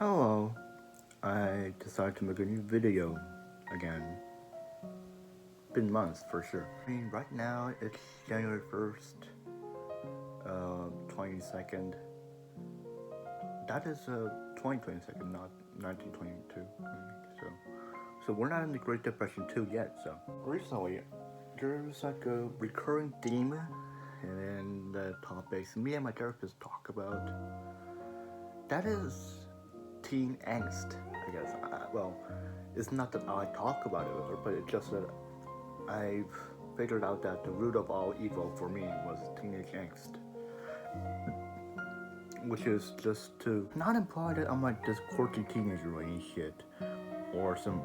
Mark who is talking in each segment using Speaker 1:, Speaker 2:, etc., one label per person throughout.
Speaker 1: Hello, I decided to make a new video again. Been months for sure. Right now it's January 1st, 22nd. That is 2022nd, not 1922. So we're not in the Great Depression 2 yet. So recently, there's like a recurring theme in the topics me and my therapist talk about. That is teen angst, I guess. It's not that I talk about it with her, but it's just that I've figured out that the root of all evil for me was teenage angst. Which is just to not imply that I'm like this quirky teenager or any shit, or some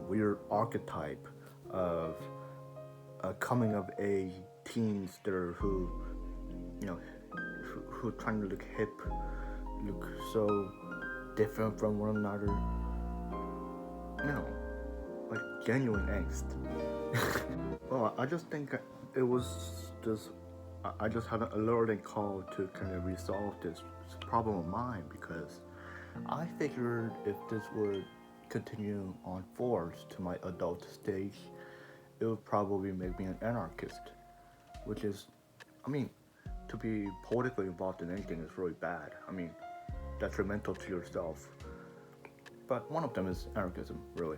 Speaker 1: weird archetype of a coming of age teenster who trying to look hip, look so different from one another. No, like genuine angst. Well, I just think it was just I just had an alerting call to kind of resolve this problem of mine, because I figured if this would continue on force to my adult stage, it would probably make me an anarchist, which is, to be politically involved in anything is really bad. Detrimental to yourself. But one of them is anarchism, really.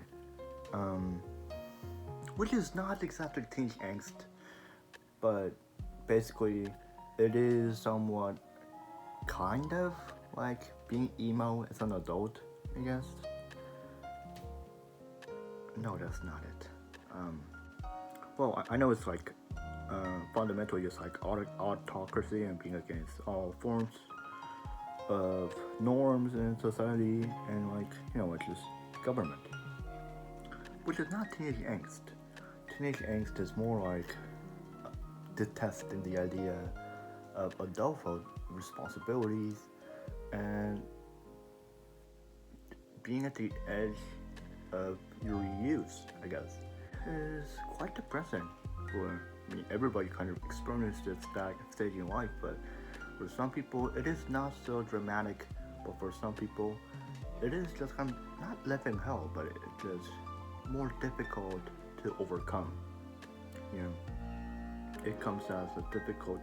Speaker 1: Which is not exactly teenage angst, but basically it is somewhat kind of like being emo as an adult, I guess. No, that's not it. I know it's like fundamentally it's like autocracy and being against all forms of norms in society and it's just government, which is not teenage angst. Teenage angst is more like detesting the idea of adulthood responsibilities and being at the edge of your youth, I guess. Is quite depressing. Everybody kind of experiences that stage in life, but for some people it is not so dramatic, but for some people it is just kind of not living hell, but it's just more difficult to overcome. It comes as a difficult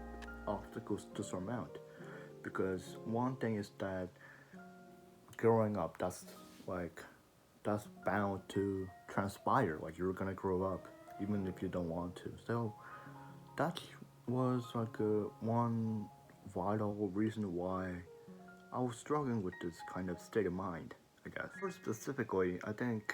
Speaker 1: obstacles to surmount, because one thing is that growing up, that's bound to transpire. Like, you're gonna grow up even if you don't want to. So that was one vital reason why I was struggling with this kind of state of mind, I guess. More specifically, I think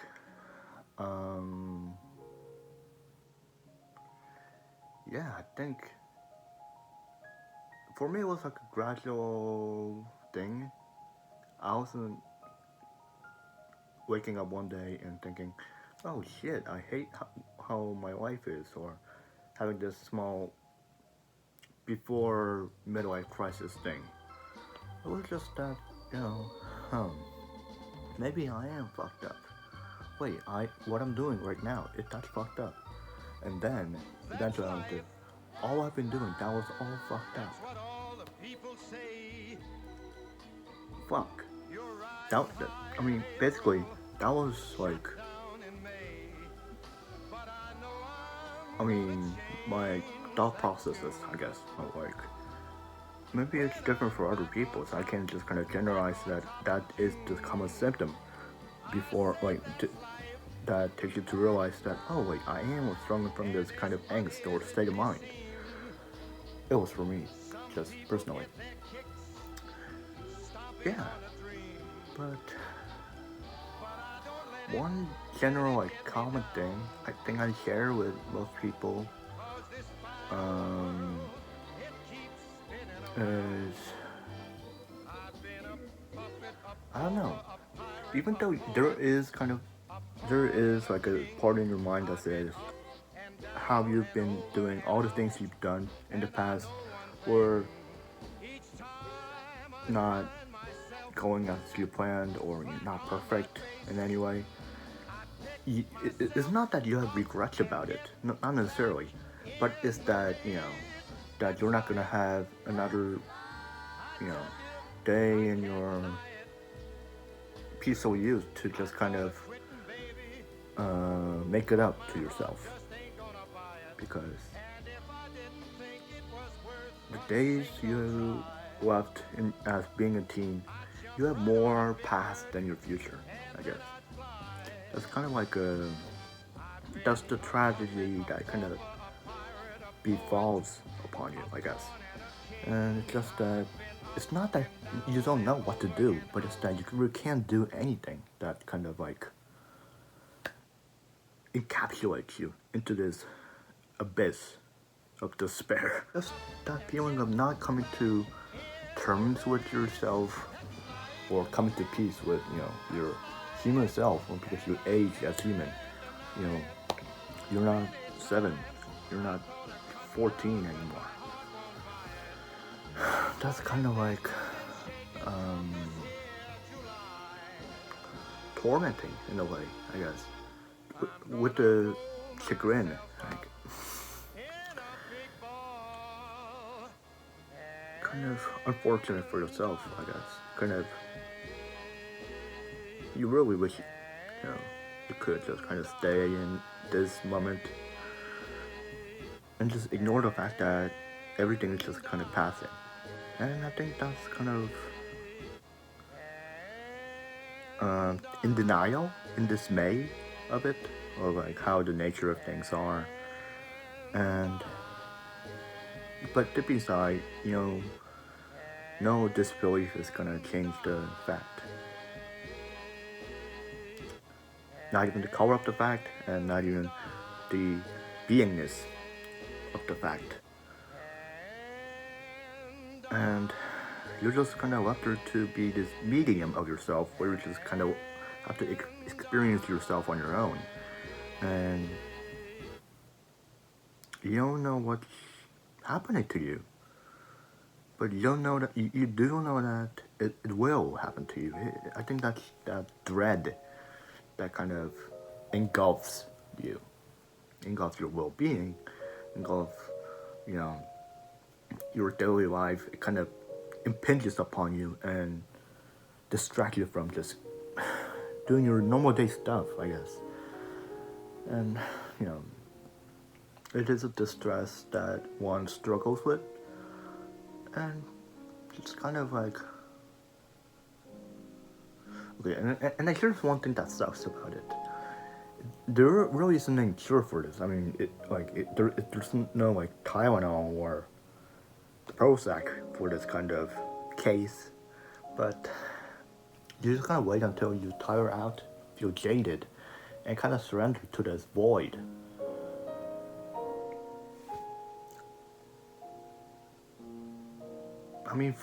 Speaker 1: for me it was like a gradual thing. I wasn't waking up one day and thinking, oh shit, I hate how my life is, or having this small before midwife crisis thing. It was just that, maybe I am fucked up. Wait, what I'm doing right now, that's fucked up. And then eventually I went to, all I've been doing, that was all fucked up. Fuck. Basically, that was like, my thought processes, I guess. Maybe it's different for other people, so I can't just kind of generalize that is just common symptom before, that takes you to realize that, oh wait, I am struggling from this kind of angst or state of mind. It was for me, just personally. Yeah, but one general common thing I think I share with most people is, I don't know, even though there is like a part in your mind that says how you've been doing all the things you've done in the past were not going as you planned or not perfect in any way. It's not that you have regrets about it, not necessarily, but it's that that you're not gonna have another day in your piece of you to just kind of make it up to yourself. Because the days you left as being a teen, you have more past than your future, I guess. That's kind of like that's the tragedy that kind of befalls upon you, I guess. And it's just that it's not that you don't know what to do, but it's that you really can't do anything that kind of like encapsulates you into this abyss of despair. Just that feeling of not coming to terms with yourself or coming to peace with, your human self, because you age as human. You're not 7, you're not 14 anymore. That's kind of like tormenting in a way, I guess. With the chagrin, like, kind of unfortunate for yourself, I guess. Kind of, you really wish, you could just kind of stay in this moment and just ignore the fact that everything is just kind of passing. And I think that's kind of in denial, in dismay of it, or like how the nature of things are. But deep inside, no disbelief is gonna change the fact. Not even the color of the fact, and not even the beingness of the fact. And you're just kind of left there to be this medium of yourself, where you just kind of have to experience yourself on your own. And you don't know what's happening to you. But you don't know that, you do know that it will happen to you. I think that's that dread that kind of engulfs you, engulfs your well-being, engulfs, your daily life. It kind of impinges upon you and distracts you from just doing your normal day stuff, I guess. And, it is a distress that one struggles with. And it's kind of like, okay, and here's one thing that sucks about it. There really isn't any cure for this. I mean, there's no like Tylenol or Prozac for this kind of case, but you just kind of wait until you tire out, feel jaded, and kind of surrender to this void. I mean,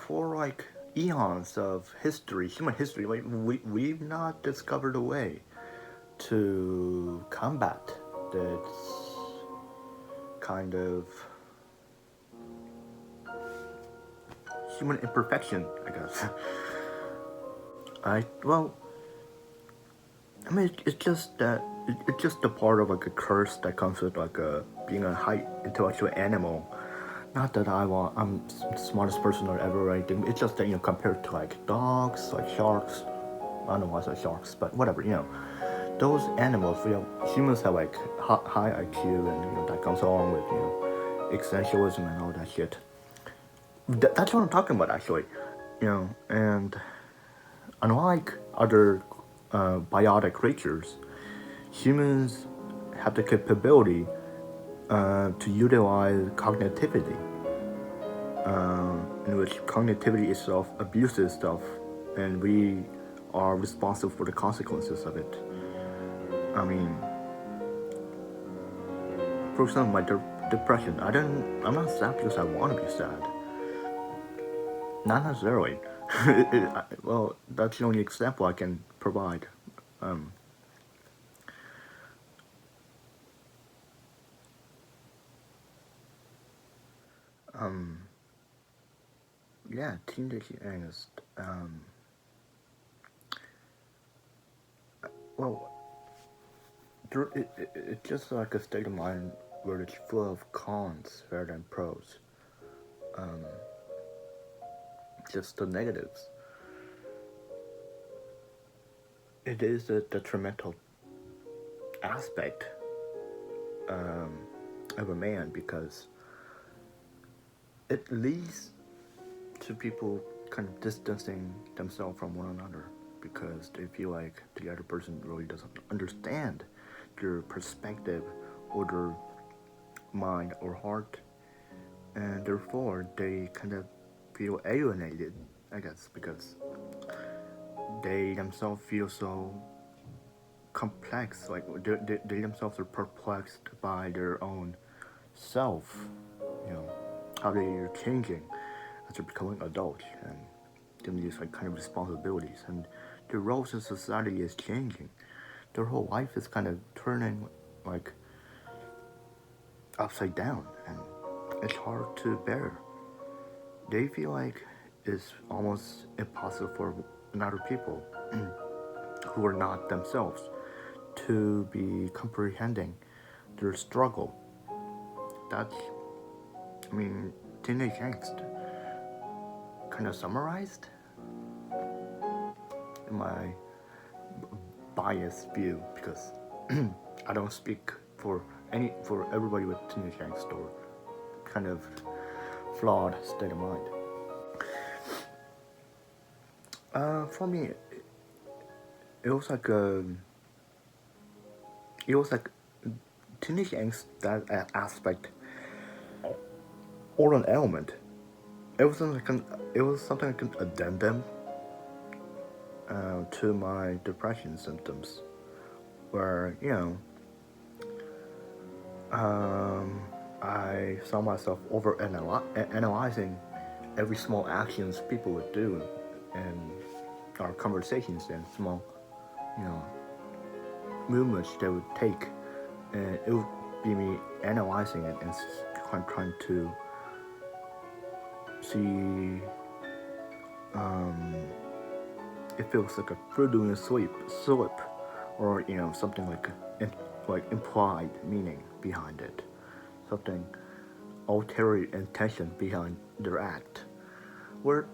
Speaker 1: for like eons of history, human history, like we've not discovered a way to combat this kind of human imperfection, I guess. It's just that it's just a part of like a curse that comes with like being a high intellectual animal. Not that I'm the smartest person or ever or anything. It's just that, compared to like dogs, like sharks. I don't know why I say sharks, but whatever, those animals, humans have like high IQ, and that comes along with existentialism and all that shit. That's what I'm talking about, actually. And unlike other biotic creatures, humans have the capability to utilize cognitivity, in which cognitivity itself abuses stuff, and we are responsible for the consequences of it. I mean, for example, my depression. I'm not sad because I want to be sad. Not necessarily. Well, that's the only example I can provide. Yeah, teenage angst. Well, it's just like a state of mind where it's full of cons rather than pros. Just the negatives. it is a detrimental aspect of a man because it leads to people kind of distancing themselves from one another because they feel like the other person really doesn't understand their perspective or their mind or heart, and therefore they kind of feel alienated, I guess, because they themselves feel so complex, like they themselves are perplexed by their own self, you know, how they are changing as they're becoming adults and given these like kind of responsibilities, and their roles in society is changing. Their whole life is kind of turning like upside down, and it's hard to bear. They feel like it's almost impossible for other people who are not themselves to be comprehending their struggle. That's, I mean, teenage angst kind of summarized in my biased view because I don't speak for everybody with teenage angst or kind of flawed state of mind. For me, it was like teenage angst, that aspect or an element. It was something like an addendum to my depression symptoms, where I saw myself analyzing every small actions people would do in our conversations and small, movements they would take, and it would be me analyzing it and trying to see if it was like a Freudian slip, or something like implied meaning behind it, something ulterior intention behind their act, where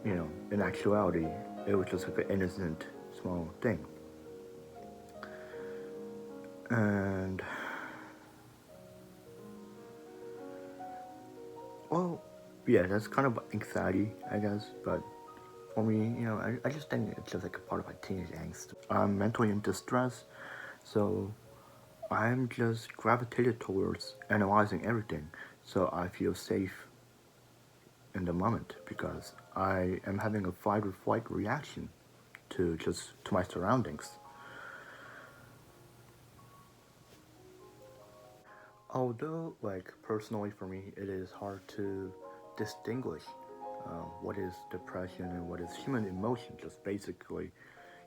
Speaker 1: in actuality it was just like an innocent small thing. And well, yeah, that's kind of anxiety, I guess, but for me, I just think it's just like a part of my teenage angst. I'm mentally in distress, so I'm just gravitated towards analyzing everything, so I feel safe in the moment because I am having a fight or flight reaction to my surroundings. Although, like, personally for me, it is hard to distinguish what is depression and what is human emotion, just basically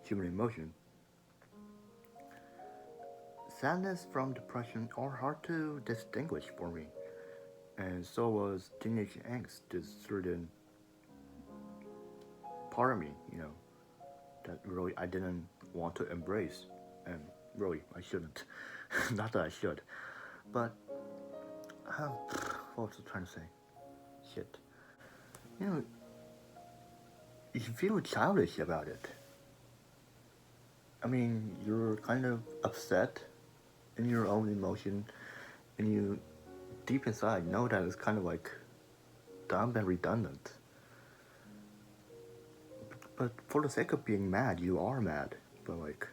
Speaker 1: human emotion. Sadness from depression are hard to distinguish for me, and so was teenage angst, this certain part of me, that really I didn't want to embrace, and really I shouldn't. Not that I should, but what was I trying to say? Shit. You know, you feel childish about it. I mean, you're kind of upset in your own emotion, and you deep inside know that it's kind of like dumb and redundant. But for the sake of being mad, you are mad. But like,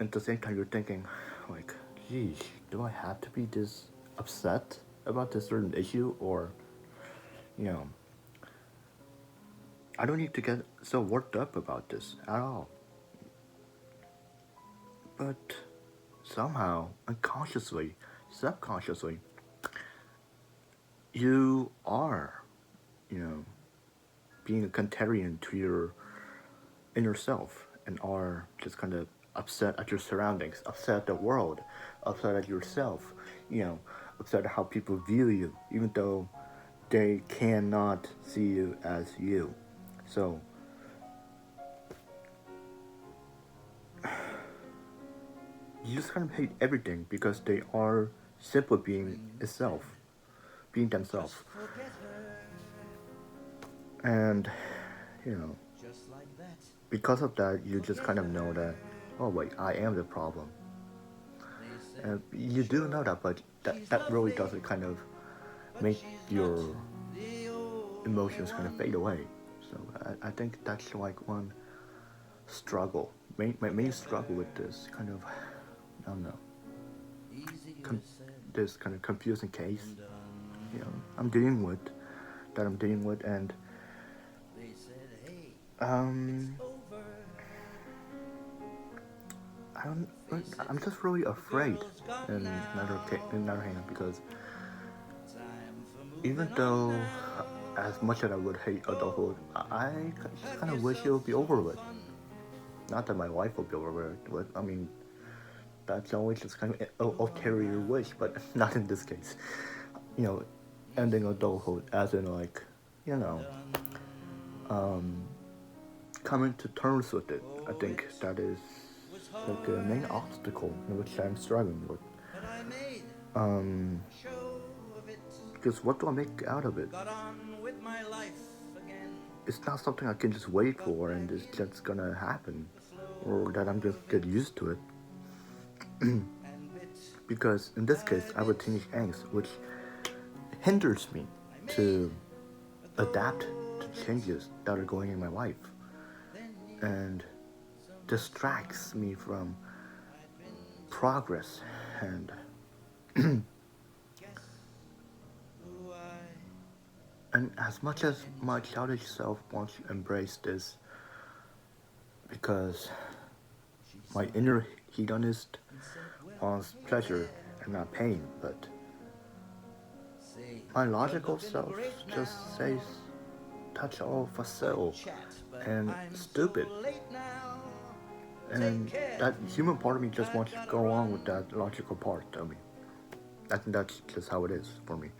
Speaker 1: at the same time, you're thinking, like, geez, do I have to be this upset about this certain issue, or, I don't need to get so worked up about this at all. But somehow, unconsciously, subconsciously, you are, being a contrarian to your inner self, and are just kind of upset at your surroundings, upset at the world, upset at yourself, upset at how people view you, even though they cannot see you as you. So, you just kind of hate everything because they are simply being itself, being themselves. And, because of that, you just kind of know that, oh wait, I am the problem. And you do know that, but that really doesn't kind of make your emotions kind of fade away. So I think that's like one struggle, my main struggle with this kind of, I don't know, com- this kind of confusing case, you know, I'm dealing with, and um, I don't, I'm just really afraid in another hand, because even though as much as I would hate adulthood, I just kind of wish it would be over with. Not that my wife would be over it, but I mean, that's always just kind of an ulterior wish, but not in this case. You know, ending adulthood as in like, you know, um, coming to terms with it. I think that is like a main obstacle in which I'm struggling with. Um, because what do I make out of it? It's not something I can just wait for and it's just gonna happen, or that I'm just get used to it. Because in this case, I have a teenage angst, which hinders me to adapt to changes that are going in my life, and distracts me from progress. And as much as my childish self wants to embrace this, because my inner hedonist wants pleasure and not pain, but my logical self just says that's all facile and stupid. And that human part of me just wants to go on with that logical part of me. I think that's just how it is for me.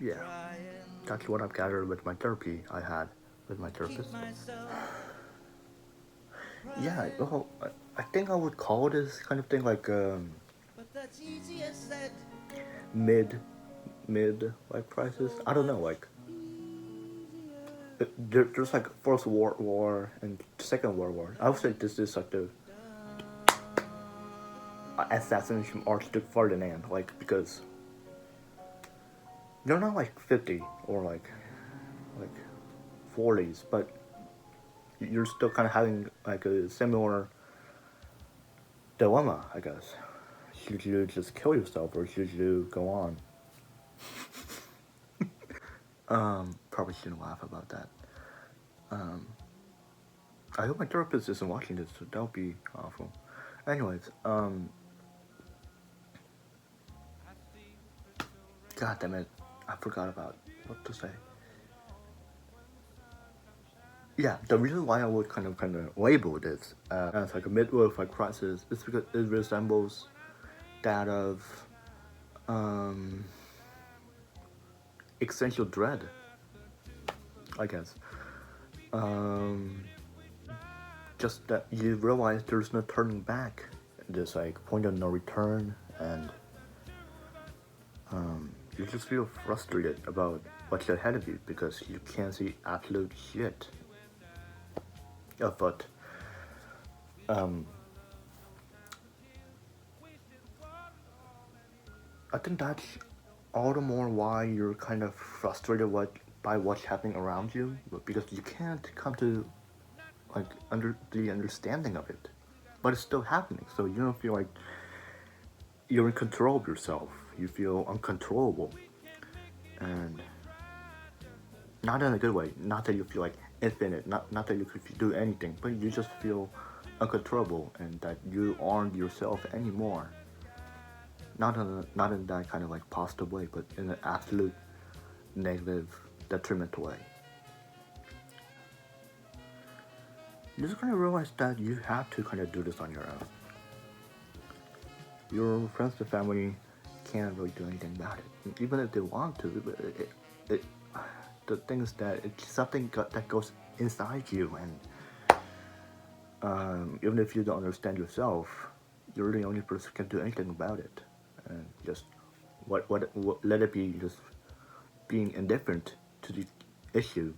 Speaker 1: Yeah, that's what I've gathered with my therapy I had with my therapist. Yeah, well, I think I would call this kind of thing like mid mid like crisis. I don't know, like there's like First World War and Second World War. I would say this is like the assassination of Archduke Ferdinand, like because they're not like 50 or like 40s, but you're still kind of having like a similar dilemma, I guess. Should you just kill yourself or should you go on? Probably shouldn't laugh about that. Um, I hope my therapist isn't watching this. So that would be awful. Anyways, God damn it, I forgot about what to say. Yeah, the reason why I would kind of label this as like a midwife crisis is because it resembles that of um, existential dread, I guess. Um, just that you realize there's no turning back. There's like point of no return, and you just feel frustrated about what's ahead of you because you can't see absolute shit. But um, I think that's all the more why you're kind of frustrated by what's happening around you, because you can't come to like under the understanding of it, but it's still happening. So you don't feel like you're in control of yourself. You feel uncontrollable, and not in a good way. Not that you feel like infinite. Not that you could do anything, but you just feel uncontrollable and that you aren't yourself anymore. Not in that kind of like positive way, but in an absolute negative, detrimental way. You're just gonna realize that you have to kind of do this on your own. Your friends and family can't really do anything about it, even if they want to. It, the thing is that it's something that goes inside you, and even if you don't understand yourself, you're the only person who can do anything about it. And just what let it be just being indifferent to the issue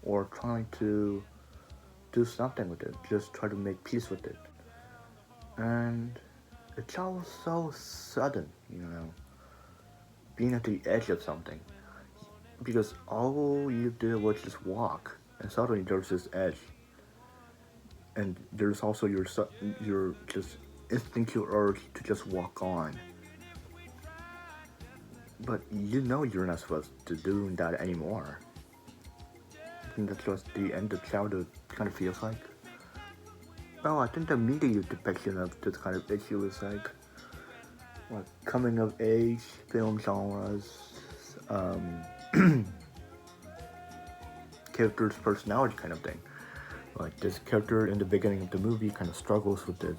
Speaker 1: or trying to do something with it, just try to make peace with it. And it's all so sudden, being at the edge of something. Because all you did was just walk, and suddenly there's this edge. And there's also your just instinctual urge to just walk on. But you're not supposed to do that anymore. And that's what the end of childhood kind of feels like. Well, I think the media depiction of this kind of issue is like coming of age film genres, character's personality kind of thing. Like this character in the beginning of the movie kind of struggles with the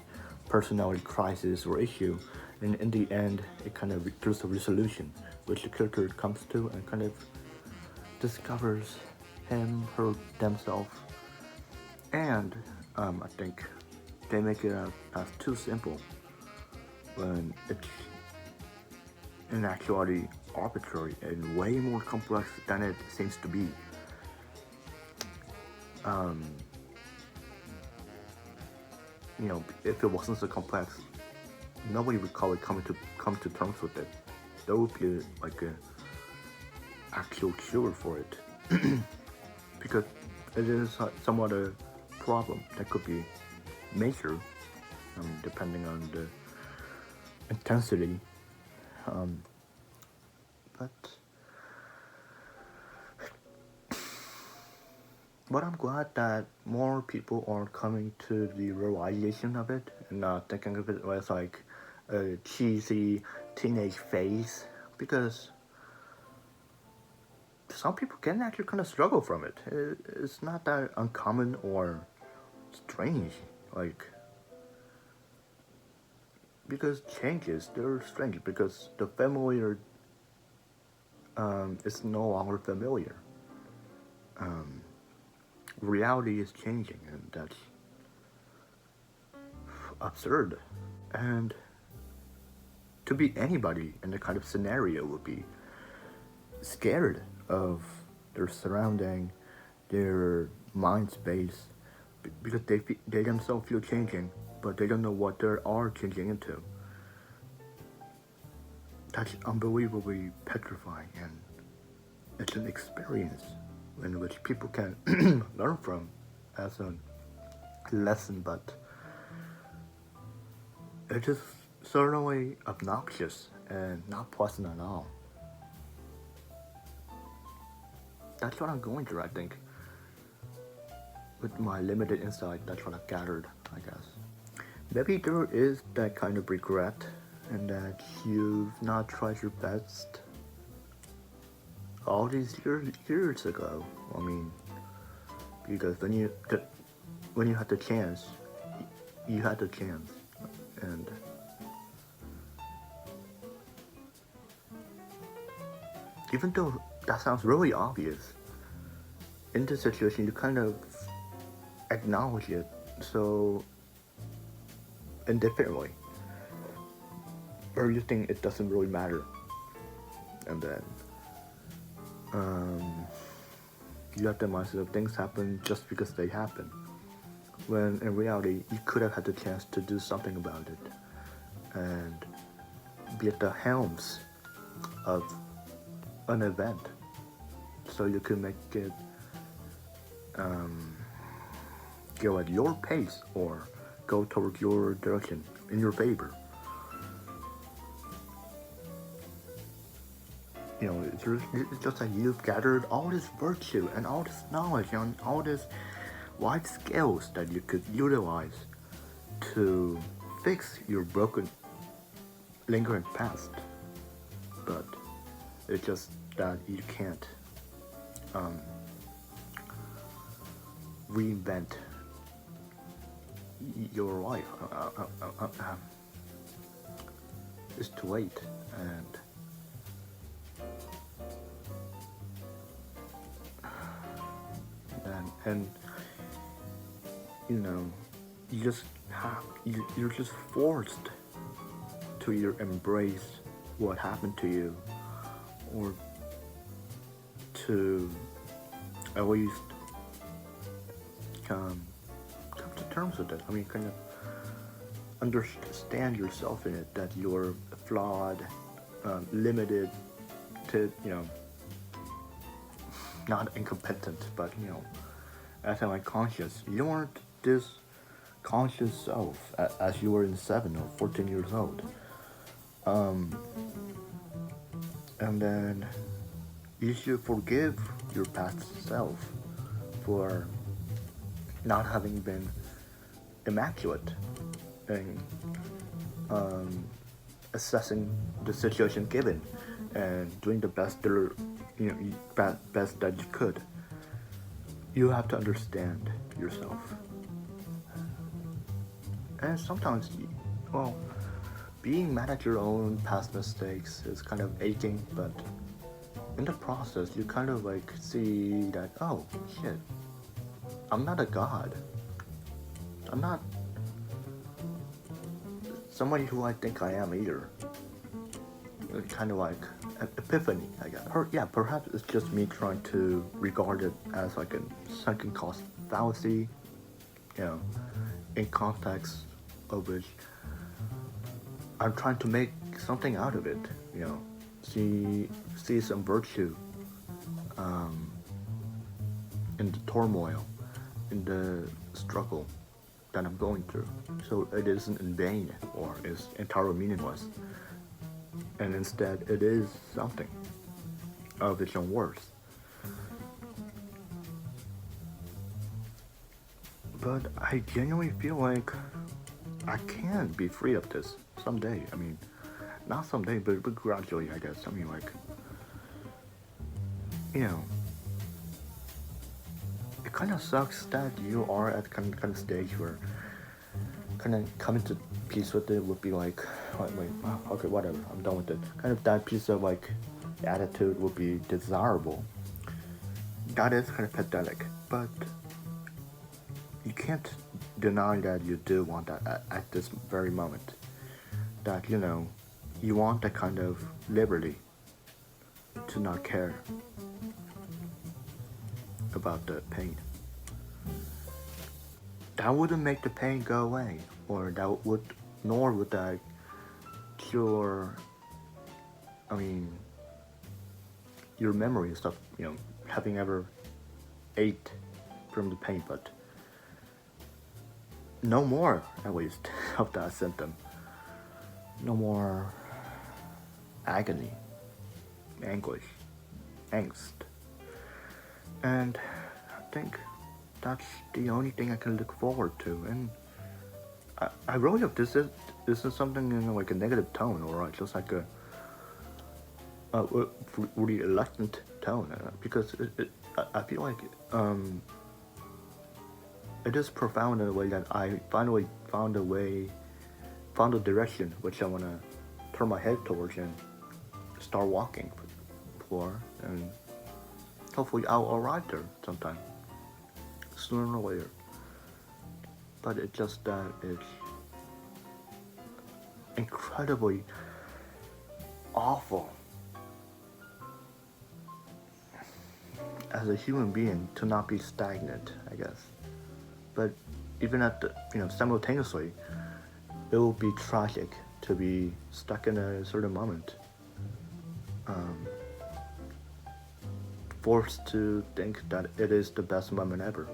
Speaker 1: personality crisis or issue, and in the end, there's a resolution, which the character comes to and kind of discovers him, her, themselves. And I think they make it as too simple when it's in actuality arbitrary and way more complex than it seems to be. If it wasn't so complex, nobody would call it come to terms with it. There would be like an actual cure for it, because it is somewhat a problem that could be major, depending on the intensity. But I'm glad that more people are coming to the realization of it and not thinking of it as like a cheesy teenage phase, because some people can actually kind of struggle from it. It's not that uncommon or strange, because changes, they're strange because the familiar is no longer familiar. Reality is changing, and that's absurd. And to be anybody in the kind of scenario would be scared of their surrounding, their mind space, because they themselves feel changing, but they don't know what they are changing into. That's unbelievably petrifying, and it's an experience in which people can learn from as a lesson, but it is certainly obnoxious and not pleasant at all. That's what I'm going through, I think. With my limited insight, that's what I've gathered, I guess. Maybe there is that kind of regret, and that you've not tried your best all these years ago. I mean, because when you had the chance, you had the chance, and even though that sounds really obvious, in this situation you kind of acknowledge it so indifferently, or you think it doesn't really matter, and then you have the mindset of things happen just because they happen, when in reality you could have had the chance to do something about it and be at the helms of an event, so you could make it go at your pace or go towards your direction in your favor. It's just like you've gathered all this virtue and all this knowledge and all this wide skills that you could utilize to fix your broken, lingering past. But it's just that you can't reinvent your life. It's too late, and you're just forced to either embrace what happened to you, or to at least come to terms with it. I mean, kind of understand yourself in it, that you're flawed, limited, to, not incompetent, but, acting like conscious. You weren't this conscious self as you were in 7 or 14 years old. And then you should forgive your past self for not having been immaculate in assessing the situation given and doing the best best that you could. You have to understand yourself. And sometimes, being mad at your own past mistakes is kind of aching, but in the process, you kind of like see that, oh shit, I'm not a god. I'm not somebody who I think I am either. Kind of like an epiphany, I guess. Or yeah, perhaps it's just me trying to regard it as like a sunken cost fallacy, in context of which I'm trying to make something out of it, see some virtue in the turmoil, in the struggle that I'm going through. So it isn't in vain or is entirely meaningless. And instead it is something of its own worth. But I genuinely feel like I can be free of this someday. I mean, not someday, but gradually, I guess. I mean, like, it kind of sucks that you are at kind of stage where kind of coming to peace with it would be like, okay, whatever, I'm done with it. Kind of that piece of like attitude would be desirable. That is kind of pathetic, but you can't deny that you do want that at this very moment. That, you want that kind of liberty to not care about the pain. That wouldn't make the pain go away, or nor would that cure, your memories of, having ever ate from the pain, but no more, at least, of that symptom. No more agony, anguish, angst. And I think that's the only thing I can look forward to. And I really hope this is something in like a negative tone, or just like a really reluctant tone, because I feel like it is profound in a way that I finally found a direction which I want to turn my head towards and start walking for, and hopefully I'll arrive there sometime, sooner or later. But it's just that it's incredibly awful as a human being to not be stagnant, I guess. But even at the, simultaneously, it will be tragic to be stuck in a certain moment, forced to think that it is the best moment ever,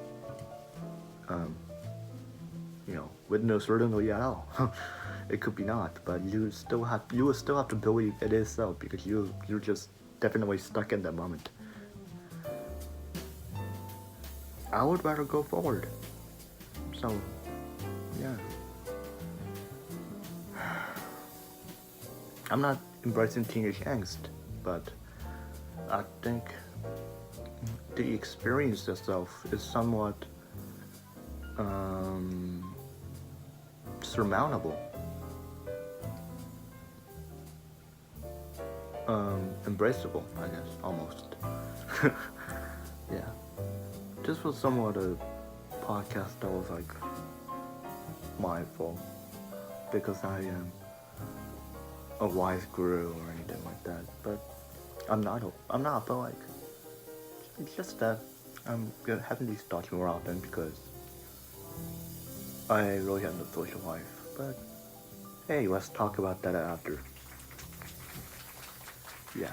Speaker 1: with no certainty at all. It could be not, but you will still have to believe it is so, because you're just definitely stuck in that moment. I would rather go forward. So, yeah. I'm not embracing teenage angst, but I think the experience itself is somewhat surmountable, embraceable, I guess, almost. Yeah. This was somewhat a podcast that was like mindful, because I am a wise guru or anything like that, but I'm not, but like, It's just that I'm having these thoughts more often because I really have no social life. But hey, let's talk about that after. Yeah.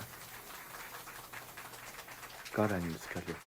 Speaker 1: God, I need to schedule.